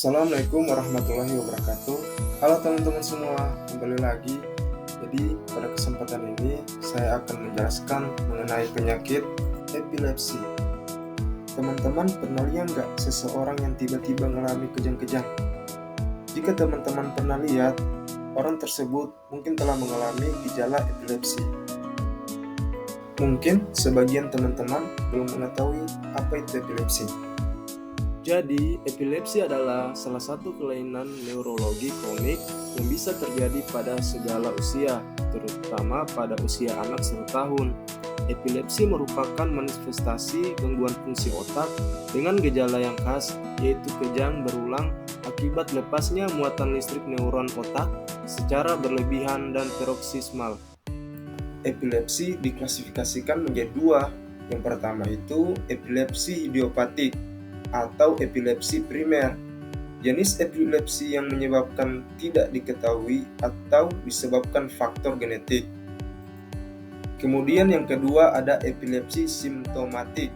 Assalamualaikum warahmatullahi wabarakatuh. Halo teman-teman semua, kembali lagi. Jadi pada kesempatan ini saya akan menjelaskan mengenai penyakit epilepsi. Teman-teman pernah lihat nggak seseorang yang tiba-tiba mengalami kejang-kejang? Jika teman-teman pernah lihat, orang tersebut mungkin telah mengalami gejala epilepsi. Mungkin sebagian teman-teman belum mengetahui apa itu epilepsi. Jadi, epilepsi adalah salah satu kelainan neurologi kronik yang bisa terjadi pada segala usia, terutama pada usia anak 1 tahun. Epilepsi merupakan manifestasi gangguan fungsi otak dengan gejala yang khas, yaitu kejang berulang akibat lepasnya muatan listrik neuron otak secara berlebihan dan paroksismal. Epilepsi diklasifikasikan menjadi dua. Yang pertama itu epilepsi idiopatik atau epilepsi primer. Jenis epilepsi yang menyebabkan tidak diketahui atau disebabkan faktor genetik. Kemudian yang kedua ada epilepsi simptomatik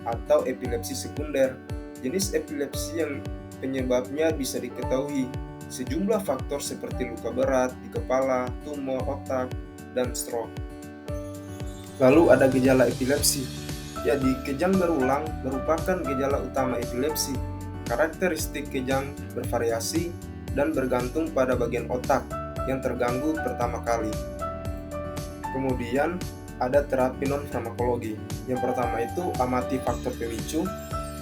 atau epilepsi sekunder. Jenis epilepsi yang penyebabnya bisa diketahui. Sejumlah faktor seperti luka berat di kepala, tumor otak, dan stroke. Lalu ada gejala epilepsi. Jadi, kejang berulang merupakan gejala utama epilepsi. Karakteristik kejang bervariasi dan bergantung pada bagian otak yang terganggu pertama kali. Kemudian, ada terapi non-farmakologi. Yang pertama itu amati faktor pemicu,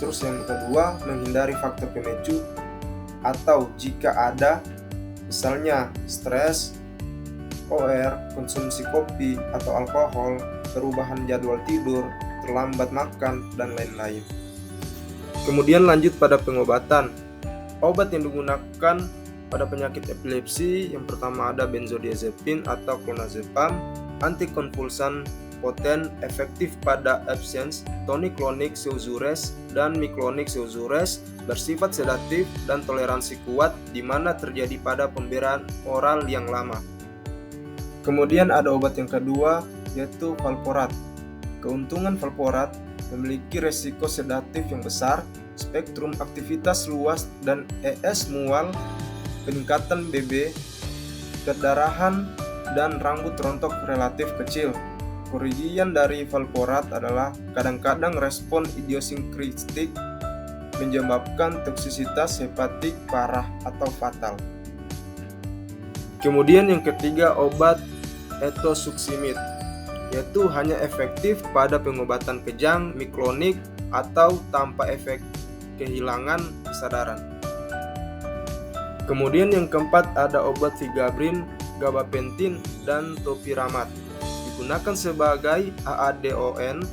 terus yang kedua menghindari faktor pemicu, atau jika ada, misalnya stres, OR, konsumsi kopi atau alkohol, perubahan jadwal tidur, terlambat makan, dan lain-lain. Kemudian lanjut pada pengobatan. Obat yang digunakan pada penyakit epilepsi yang pertama ada benzodiazepin atau clonazepam, antikonvulsan poten efektif pada absence, tonic-clonic seuzures, dan miclonic seuzures, bersifat sedatif dan toleransi kuat di mana terjadi pada pemberian oral yang lama. Kemudian ada obat yang kedua yaitu valproat. Keuntungan valproat memiliki resiko sedatif yang besar, spektrum aktivitas luas dan ES mual, peningkatan BB, perdarahan, dan rambut rontok relatif kecil. Kerugian dari valproat adalah kadang-kadang respon idiosinkritik menyebabkan toksisitas hepatik parah atau fatal. Kemudian yang ketiga obat ethosuximid, yaitu hanya efektif pada pengobatan kejang mikronik atau tanpa efek kehilangan kesadaran. Kemudian yang keempat ada obat Vigabatrin, gabapentin, dan topiramat. Digunakan sebagai AADON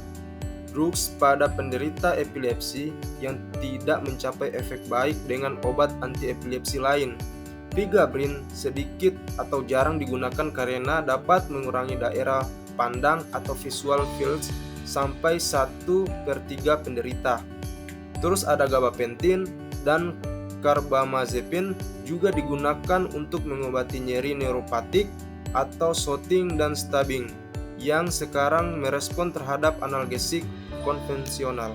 drugs pada penderita epilepsi yang tidak mencapai efek baik dengan obat antiepilepsi lain. Vigabatrin sedikit atau jarang digunakan karena dapat mengurangi daerah pandang atau visual fields sampai 1/3 penderita. Terus ada gabapentin dan carbamazepine juga digunakan untuk mengobati nyeri neuropatik atau shooting dan stabbing yang sekarang merespon terhadap analgesik konvensional.